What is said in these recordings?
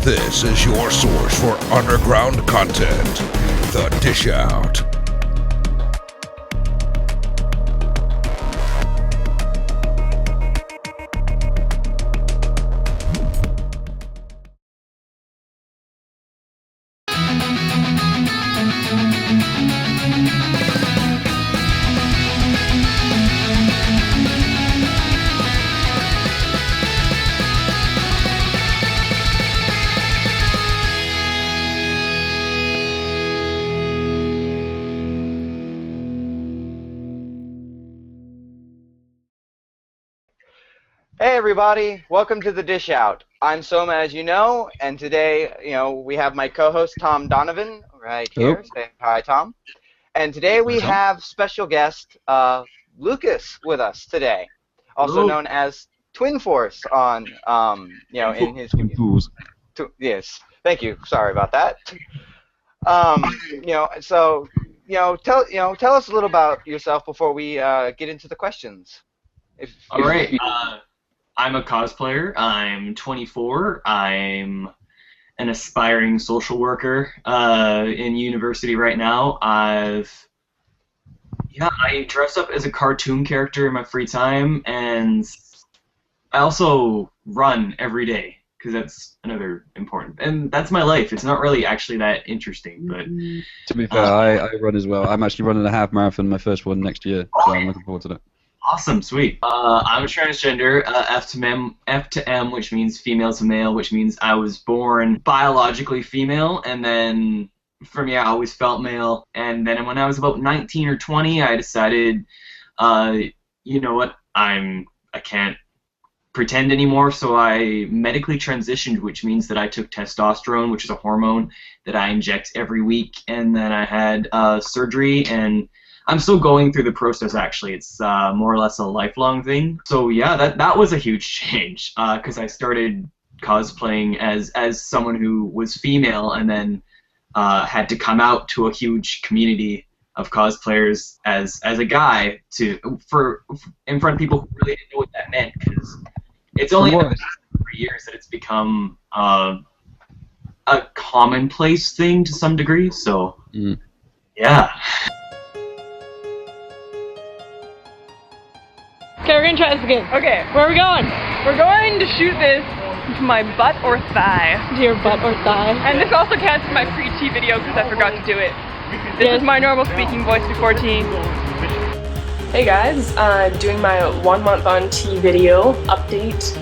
This is your source for underground content. The Dish Out. Hey everybody, welcome to the Dish Out. I'm Soma, as you know, and today, we have my co-host Tom Donovan right here. Say hi, Tom. And today we have special guest Lucas with us today, also known as TwinFools on, in his TwinFools. Yes, thank you. Sorry about that. Tell us a little about yourself before we get into the questions. All right. I'm a cosplayer. I'm 24. I'm an aspiring social worker in university right now. I dress up as a cartoon character in my free time, and I also run every day because that's another important. And that's my life. It's not really actually that interesting, but to be fair, I run as well. I'm actually running a half marathon, my first one next year, so I'm looking forward to that. Awesome, sweet. I'm a transgender, F to M, which means female to male, which means I was born biologically female, and then for me, I always felt male. And then when I was about 19 or 20, I decided, you know what, I can't pretend anymore, so I medically transitioned, which means that I took testosterone, which is a hormone that I inject every week, and then I had surgery, and I'm still going through the process, actually. It's more or less a lifelong thing. So yeah, that was a huge change, because I started cosplaying as someone who was female, and then had to come out to a huge community of cosplayers as a guy in front of people who really didn't know what that meant, because it's only in the past 3 years that it's become a commonplace thing to some degree. So yeah. Okay, we're gonna try this again. Okay, where are we going? We're going to shoot this with my butt or thigh. To your butt or thigh. And this also counts as my pre-T video because I forgot to do it. This is my normal speaking voice before T. Hey guys, I'm doing my 1 month on T video update.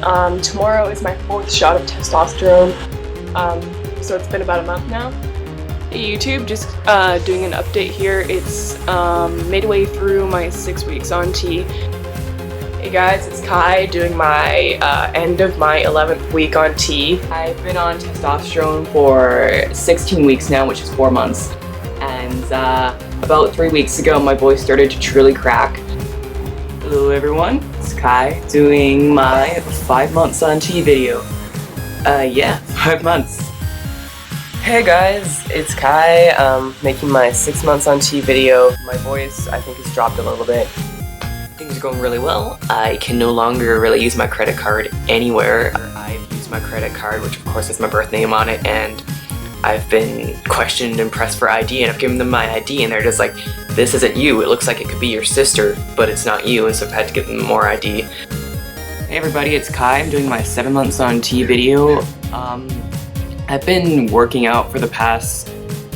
Tomorrow is my 4th shot of testosterone. So it's been about a month now. Hey YouTube, just doing an update here. It's midway through my 6 weeks on T. Hey guys, it's Kai doing my end of my 11th week on T. I've been on testosterone for 16 weeks now, which is 4 months. And about 3 weeks ago, my voice started to truly crack. Hello everyone, it's Kai doing my 5 months on T video. 5 months. Hey guys, it's Kai making my 6 months on T video. My voice, I think, has dropped a little bit. Things are going really well. I can no longer really use my credit card anywhere. I've used my credit card, which of course has my birth name on it, and I've been questioned and pressed for ID, and I've given them my ID, and they're just like, this isn't you, it looks like it could be your sister, but it's not you, and so I've had to give them more ID. Hey everybody, it's Kai. I'm doing my 7 months on T video. I've been working out for the past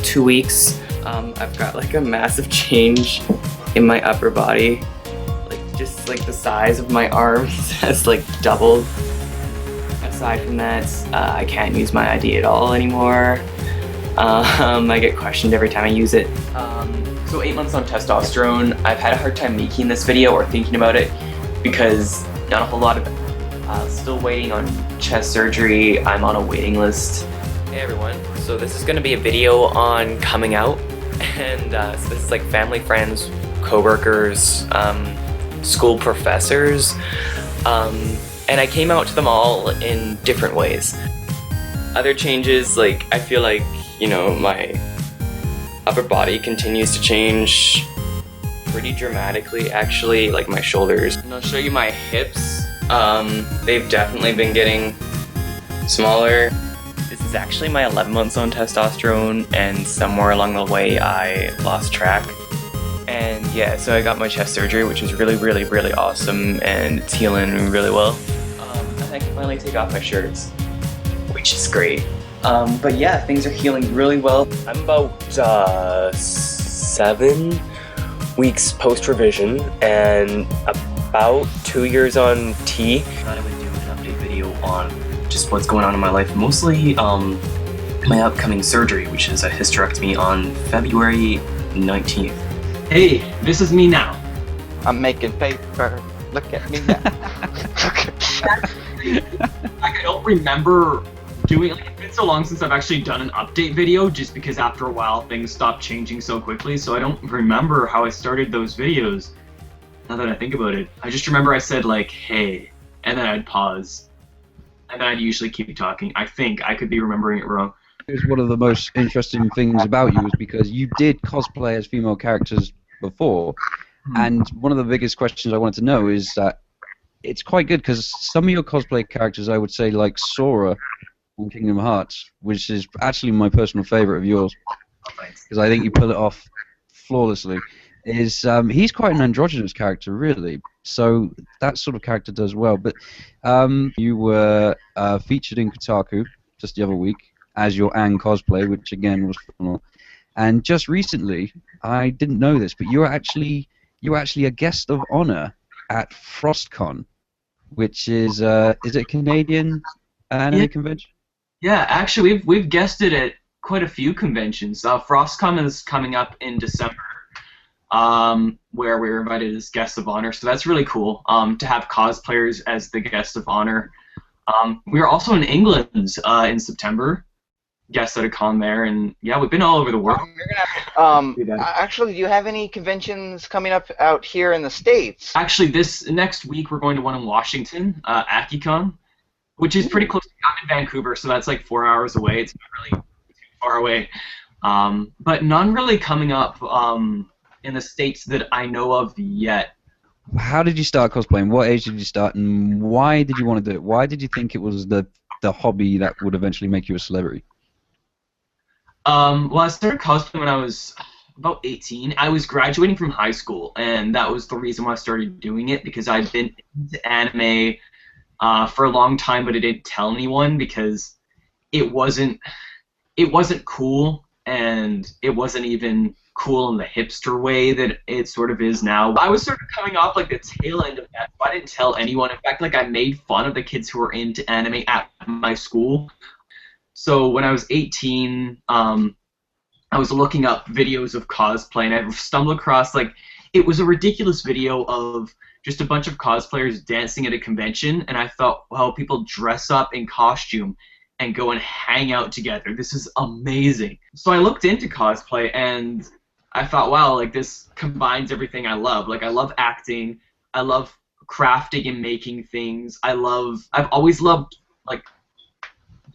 2 weeks. I've got like a massive change in my upper body. Just like the size of my arms has like doubled. Aside from that, I can't use my ID at all anymore. I get questioned every time I use it. So 8 months on testosterone. I've had a hard time making this video or thinking about it because not a whole lot of it. Still waiting on chest surgery. I'm on a waiting list. Hey everyone, so this is going to be a video on coming out, and so this is like family, friends, co-workers, school professors, and I came out to them all in different ways. Other changes, like I feel like, my upper body continues to change pretty dramatically actually, like my shoulders. And I'll show you my hips. They've definitely been getting smaller. This is is actually my 11 months on testosterone, and somewhere along the way I lost track. And yeah, so I got my chest surgery, which is really, really, really awesome, and it's healing really well. And I can finally take off my shirts, which is great. But yeah, things are healing really well. I'm about 7 weeks post-revision and about 2 years on T. I thought I would do an update video on just what's going on in my life, mostly my upcoming surgery, which is a hysterectomy on February 19th. Hey, this is me now. I'm making paper. Look at me now. I don't remember doing, like, it's been so long since I've actually done an update video, just because after a while things stopped changing so quickly, so I don't remember how I started those videos, now that I think about it. I just remember I said, like, hey, and then I'd pause, and then I'd usually keep talking. I think. I could be remembering it wrong. It was one of the most interesting things about you is because you did cosplay as female characters before, and one of the biggest questions I wanted to know is that it's quite good because some of your cosplay characters, I would say, like Sora from Kingdom Hearts, which is actually my personal favorite of yours, because I think you pull it off flawlessly, is he's quite an androgynous character, really. So that sort of character does well. But you were featured in Kotaku just the other week as your Aang cosplay, which again was phenomenal. And just recently, I didn't know this, but you were actually a guest of honor at FrostCon, which is it a Canadian anime convention? Yeah, actually, we've guested at quite a few conventions. FrostCon is coming up in December, where we were invited as guests of honor. So that's really cool to have cosplayers as the guest of honor. We were also in England in September. Guests at a con there, and yeah, we've been all over the world. Actually, do you have any conventions coming up out here in the States? Actually, this next week we're going to one in Washington, AkiCon, which is pretty close. I'm in Vancouver, so that's like 4 hours away. It's not really too far away. But none really coming up in the States that I know of yet. How did you start cosplaying? What age did you start, and why did you want to do it? Why did you think it was the hobby that would eventually make you a celebrity? Well, I started cosplaying when I was about 18. I was graduating from high school, and that was the reason why I started doing it, because I'd been into anime for a long time, but I didn't tell anyone because it wasn't cool, and it wasn't even cool in the hipster way that it sort of is now. I was sort of coming off like the tail end of that, so I didn't tell anyone. In fact, like, I made fun of the kids who were into anime at my school. So when I was 18, I was looking up videos of cosplay, and I stumbled across, like, it was a ridiculous video of just a bunch of cosplayers dancing at a convention, and I thought, well, people dress up in costume and go and hang out together. This is amazing. So I looked into cosplay, and I thought, wow, like, this combines everything I love. Like, I love acting, I love crafting and making things, I've always loved, like,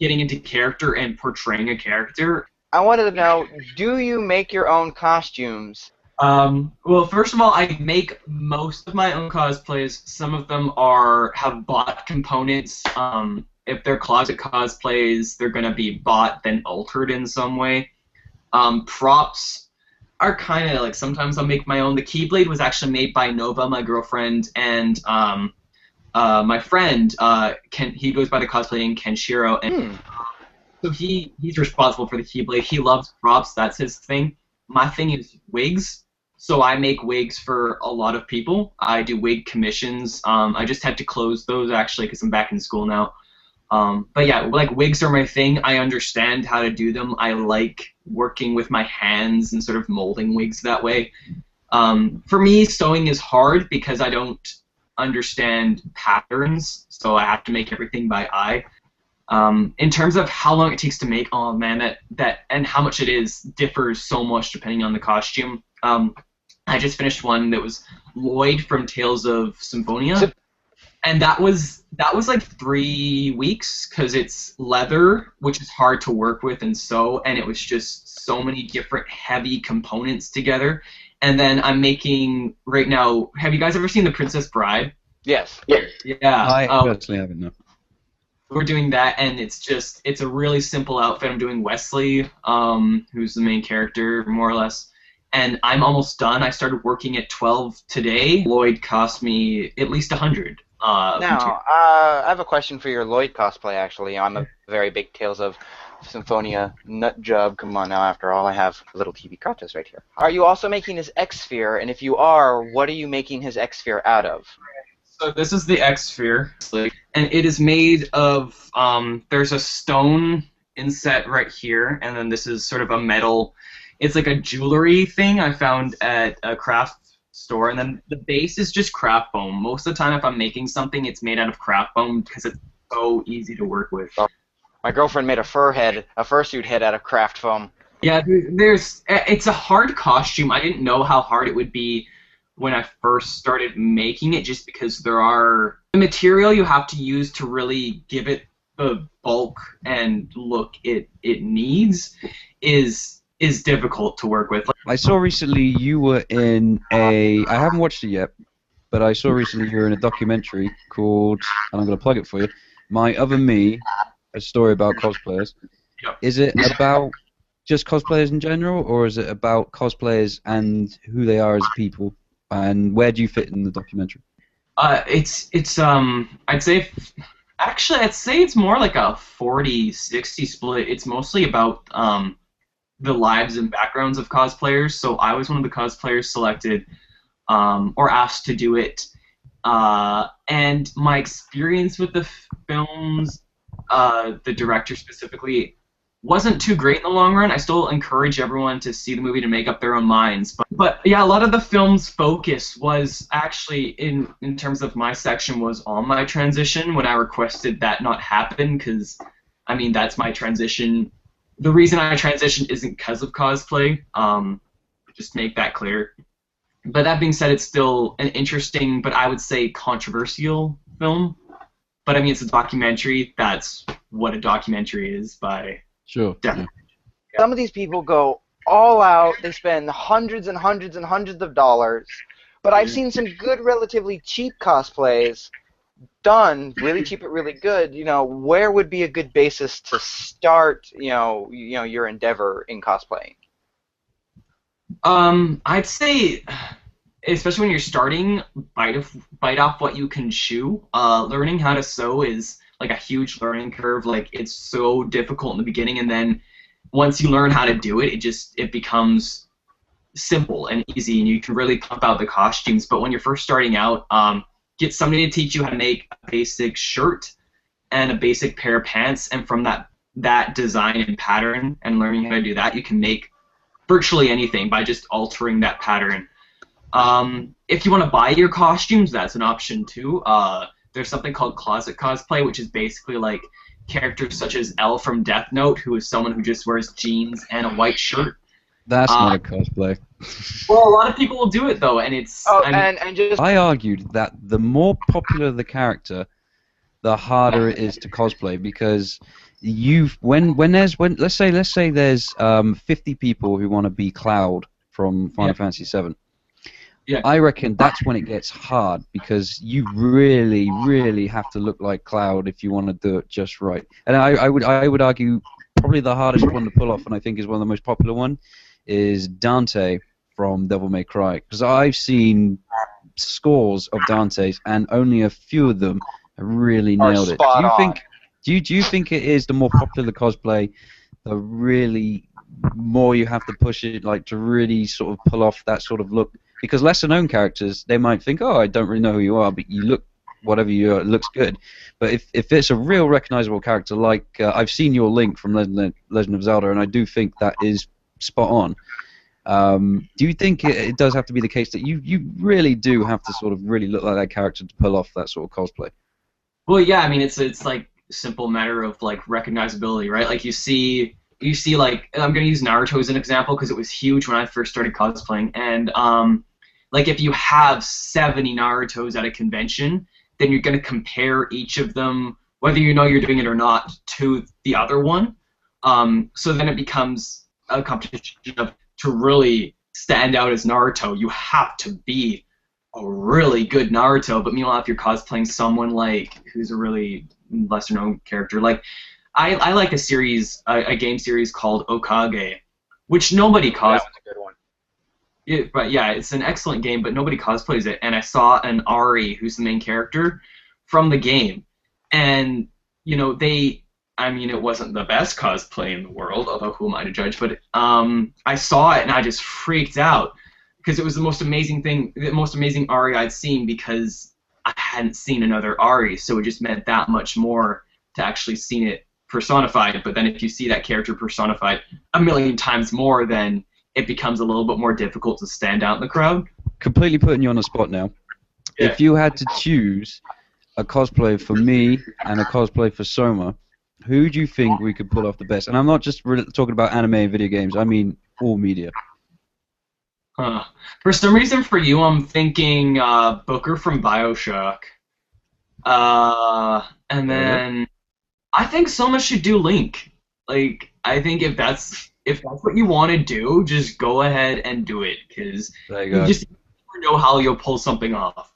getting into character and portraying a character. I wanted to know, do you make your own costumes? Well, first of all, I make most of my own cosplays. Some of them have bought components. If they're closet cosplays, they're going to be bought, then altered in some way. Props are kind of like, sometimes I'll make my own. The Keyblade was actually made by Nova, my girlfriend, and my friend, he goes by the cosplay name Kenshiro, and so he's responsible for the Keyblade. He loves props, that's his thing. My thing is wigs, so I make wigs for a lot of people. I do wig commissions. I just had to close those, actually, because I'm back in school now. But yeah, like, wigs are my thing. I understand how to do them. I like working with my hands and sort of molding wigs that way. For me, sewing is hard because I don't understand patterns, so I have to make everything by eye. In terms of how long it takes to make, oh man, that and how much it is differs so much depending on the costume. I just finished one that was Lloyd from Tales of Symphonia, and that was like 3 weeks because it's leather, which is hard to work with and sew, and it was just so many different heavy components together. And then I'm making right now. Have you guys ever seen The Princess Bride? Yes. Yeah. I personally haven't, no. we're doing that, and it's a really simple outfit. I'm doing Wesley, who's the main character, more or less. And I'm almost done. I started working at 12 today. Lloyd cost me at least 100. Now, I have a question for your Lloyd cosplay, actually. I'm a very big Tales of Symphonia nut job. Come on now, after all, I have a little TV Kratos right here. Are you also making his X-Sphere? And if you are, what are you making his X-Sphere out of? So this is the X-Sphere, and it is made of, there's a stone inset right here, and then this is sort of a metal, it's like a jewelry thing I found at a craft store, and then the base is just craft foam. Most of the time if I'm making something, it's made out of craft foam because it's so easy to work with. My girlfriend made a fursuit head out of craft foam. Yeah, it's a hard costume. I didn't know how hard it would be when I first started making it, just because the material you have to use to really give it the bulk and look it needs is difficult to work with. I saw recently you were in I haven't watched it yet, but I saw recently you were in a documentary called, and I'm going to plug it for you, My Other Me, a story about cosplayers. Yep. Is it about just cosplayers in general, or is it about cosplayers and who they are as people? And where do you fit in the documentary? I'd say it's more like a 40-60 split. It's mostly about the lives and backgrounds of cosplayers. So I was one of the cosplayers selected or asked to do it. And my experience with the films, the director specifically, wasn't too great in the long run. I still encourage everyone to see the movie to make up their own minds. But yeah, a lot of the film's focus was actually, in terms of my section, was on my transition when I requested that not happen, because, I mean, that's my transition. The reason I transitioned isn't because of cosplay, just make that clear. But that being said, it's still an interesting, but I would say controversial film. But I mean, it's a documentary. That's what a documentary is by... Sure. Yeah. Some of these people go all out. They spend hundreds and hundreds and hundreds of dollars. But I've seen some good, relatively cheap cosplays done really cheap but really good. You know, where would be a good basis to start? You know, your endeavor in cosplaying. I'd say, especially when you're starting, bite off what you can chew. Learning how to sew is like a huge learning curve. Like, it's so difficult in the beginning, and then once you learn how to do it, it becomes simple and easy, and you can really pump out the costumes. But when you're first starting out, get somebody to teach you how to make a basic shirt and a basic pair of pants, and from that design and pattern and learning how to do that, you can make virtually anything by just altering that pattern. If you want to buy your costumes, that's an option too. There's something called closet cosplay, which is basically like characters such as Elle from Death Note, who is someone who just wears jeans and a white shirt. That's not a cosplay. Well, a lot of people will do it though, and it's. I argued that the more popular the character, the harder it is to cosplay, because let's say there's 50 people who want to be Cloud from Final Fantasy VII. Yeah. I reckon that's when it gets hard, because you really, really have to look like Cloud if you want to do it just right. And I would argue probably the hardest one to pull off, and I think is one of the most popular one, is Dante from Devil May Cry. Because I've seen scores of Dantes, and only a few of them have really nailed it. Do you think it is the more popular the cosplay, the really more you have to push it, like, to really sort of pull off that sort of look? Because lesser known characters, they might think, oh, I don't really know who you are, but you look, whatever you are, it looks good. But if it's a real recognizable character, like I've seen your Link from Legend of Zelda, and I do think that is spot on. Do you think it does have to be the case that you really do have to sort of really look like that character to pull off that sort of cosplay? Well, yeah, I mean, it's like a simple matter of like recognizability, right? Like you see like, I'm gonna use Naruto as an example because it was huge when I first started cosplaying, and like if you have 70 Narutos at a convention, then you're gonna compare each of them, whether you know you're doing it or not, to the other one. So then it becomes a competition of, to really stand out as Naruto, you have to be a really good Naruto. But meanwhile, if you're cosplaying someone like who's a really lesser known character. Like, I like a series, a game series called Okage, which nobody That cosplays. was a good one. But yeah, it's an excellent game, but nobody cosplays it. And I saw an Ari, who's the main character, from the game, and you know I mean, it wasn't the best cosplay in the world, although who am I to judge? But I saw it and I just freaked out because it was the most amazing thing, the most amazing Ari I'd seen, because I hadn't seen another Ari, so it just meant that much more to actually seen it personified. But then if you see that character personified a million times more, then it becomes a little bit more difficult to stand out in the crowd. Completely putting you on the spot now. Yeah. If you had to choose a cosplay for me and a cosplay for Soma, who do you think we could pull off the best? And I'm not just really talking about anime and video games. I mean all media. For some reason, for you, I'm thinking Booker from BioShock. And then I think Soma should do Link. Like, I think if that's what you want to do, just go ahead and do it, because There you you go. just never know how you'll pull something off.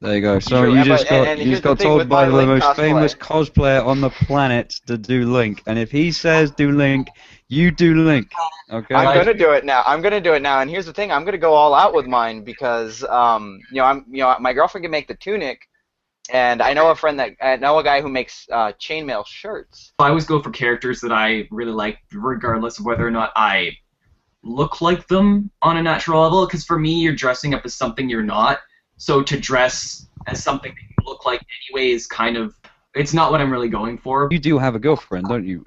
There you go. So True, you and just but- got and you here's just the got thing told with by my the Link most cosplay. famous cosplayer on the planet to do Link, and if he says do Link, you do Link. Okay. I'm gonna do it now. And here's the thing: I'm gonna go all out with mine because, my girlfriend can make the tunic, and I know a guy who makes chainmail shirts. I always go for characters that I really like, regardless of whether or not I look like them on a natural level, because for me, you're dressing up as something you're not. So to dress as something that you look like anyway is kind of, it's not what I'm really going for. You do have a girlfriend, don't you?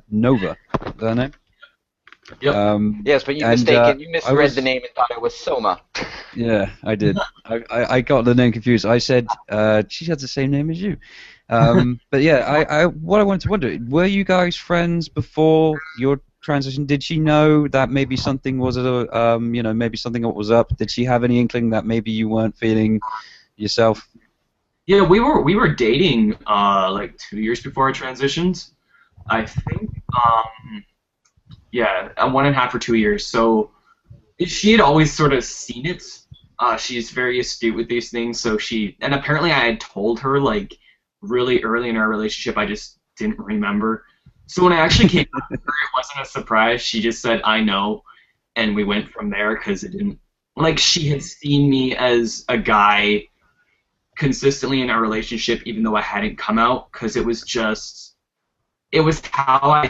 Nova. Is that her name? Yep. Yes, but you And, you I misread was- the name and thought it was Soma. Yeah, I did. I got the name confused. I said she has the same name as you. But yeah, what I wanted to wonder, were you guys friends before your transition? Did she know that maybe something was maybe something was up? Did she have any inkling that maybe you weren't feeling yourself? Yeah, we were dating like 2 years before I transitioned, I think. Yeah, 1.5 or 2 years. So she had always sort of seen it. She's very astute with these things. So and apparently I had told her like really early in our relationship. I just didn't remember. So when I actually came out to her, it wasn't a surprise. She just said, "I know," and we went from there, because it didn't. Like, she had seen me as a guy consistently in our relationship, even though I hadn't come out, because it was how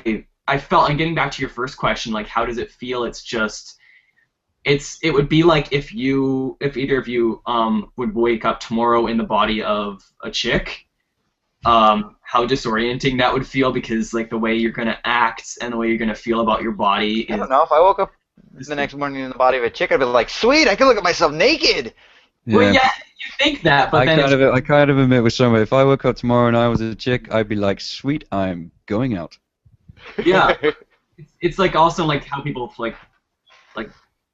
I felt. And getting back to your first question, like, how does it feel? It's just, it would be like if either of you would wake up tomorrow in the body of a chick. How disorienting that would feel, because like the way you're gonna act and the way you're gonna feel about your body I is. don't know. If I woke up the next morning in the body of a chick, I'd be like, "Sweet, I can look at myself naked." Well, yeah, you think that, but then I kind of admit with Soma, if I woke up tomorrow and I was a chick, I'd be like, sweet, I'm going out. yeah, it's like also like how people like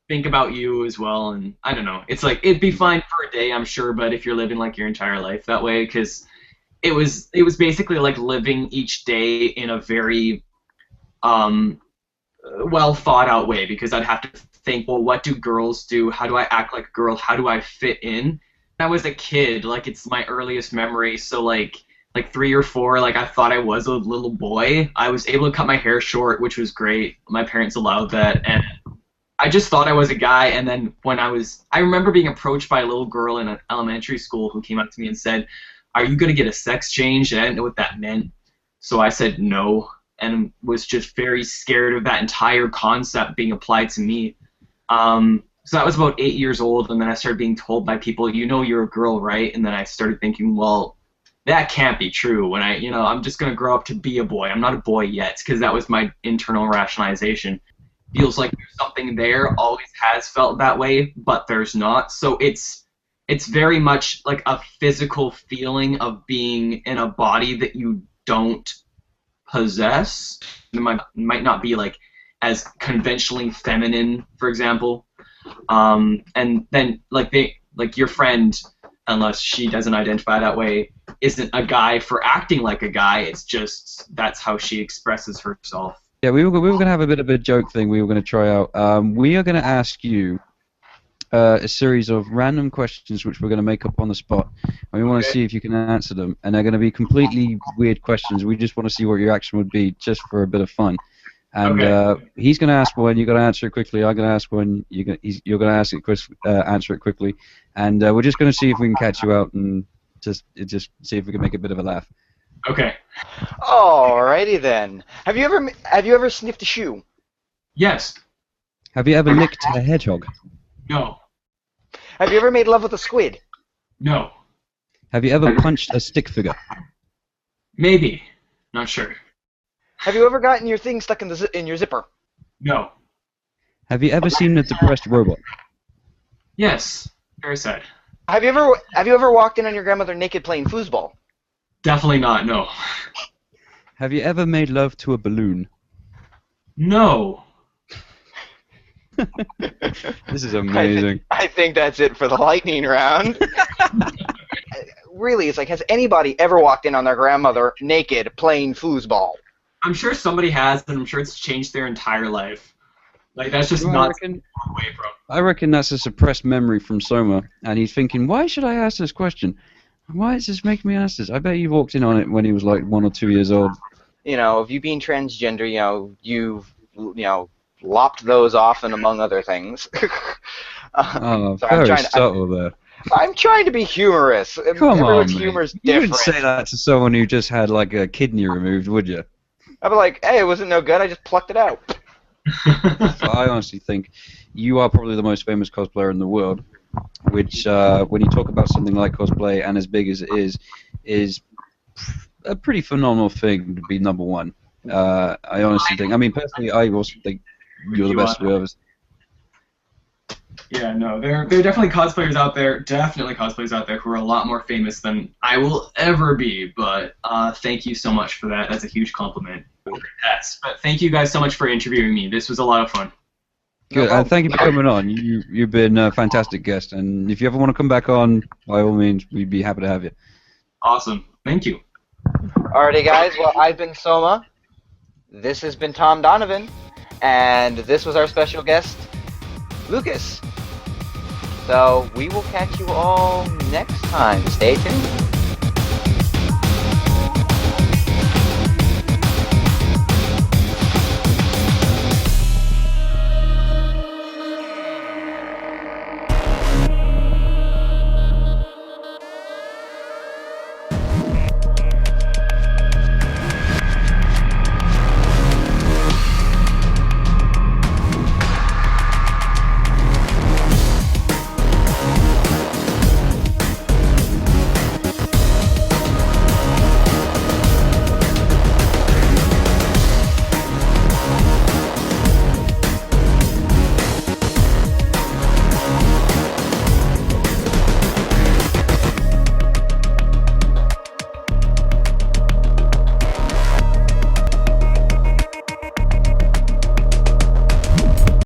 think about you as well, and I don't know. It's like it'd be fine for a day, I'm sure, but if you're living like your entire life that way, because it was basically like living each day in a very well thought out way, because I'd have to think, well, what do girls do? How do I act like a girl? How do I fit in? When I was a kid, like, it's my earliest memory, so like 3 or 4, like, I thought I was a little boy. I was able to cut my hair short, which was great. My parents allowed that, and I just thought I was a guy. And then when I remember being approached by a little girl in an elementary school who came up to me and said, "Are you going to get a sex change?" And I didn't know what that meant. So I said no, and was just very scared of that entire concept being applied to me. So that was about 8 years old, and then I started being told by people, "You know you're a girl, right?" And then I started thinking, well, that can't be true. When I'm just going to grow up to be a boy. I'm not a boy yet, because that was my internal rationalization. Feels like there's something there, always has felt that way, but there's not. So it's very much like a physical feeling of being in a body that you don't possess. It might not be like as conventionally feminine, for example. And then like your friend, unless she doesn't identify that way, isn't a guy for acting like a guy. It's just that's how she expresses herself. Yeah, we were going to have a bit of a joke thing we were going to try out. We are going to ask you a series of random questions which we're going to make up on the spot, and we want to see if you can answer them. And they're going to be completely weird questions. We just want to see what your reaction would be, just for a bit of fun. And he's going to ask one, you're going to answer it quickly. I'm going to ask one, you're going to answer it quickly. And we're just going to see if we can catch you out and just see if we can make a bit of a laugh. Okay. Alrighty then. Have you ever sniffed a shoe? Yes. Have you ever licked a hedgehog? No. Have you ever made love with a squid? No. Have you ever punched a stick figure? Maybe. Not sure. Have you ever gotten your thing stuck in your zipper? No. Have you ever seen a depressed robot? Yes. Very sad. Have you ever walked in on your grandmother naked playing foosball? Definitely not. No. Have you ever made love to a balloon? No. This is amazing. I think that's it for the lightning round. Really, it's like, has anybody ever walked in on their grandmother naked playing foosball? I'm sure somebody has, and I'm sure it's changed their entire life. Like, that's just not away from. I reckon that's a suppressed memory from Soma, and he's thinking, why should I ask this question? Why is this making me ask this? I bet you walked in on it when he was like 1 or 2 years old. You know, if you being transgender, you've lopped those off, and among other things. Oh, so very subtle there. I'm trying to be humorous. Come on, humor's you different. wouldn't say that to someone who just had like a kidney removed, would you? I'd be like, hey, it wasn't no good, I just plucked it out. So I honestly think you are probably the most famous cosplayer in the world, which, when you talk about something like cosplay and as big as it is a pretty phenomenal thing to be number one. I honestly think, I mean, personally, I also think you're the best we ever. Yeah, no, there are definitely cosplayers out there, who are a lot more famous than I will ever be, but thank you so much for that. That's a huge compliment. Yes, but thank you guys so much for interviewing me. This was a lot of fun. Good, and thank you for coming on. You've been a fantastic guest, and if you ever want to come back on, by all means, we'd be happy to have you. Awesome. Thank you. Alrighty, guys, well, I've been Soma. This has been Tom Donovan, and this was our special guest, Lucas. So we will catch you all next time. Stay tuned.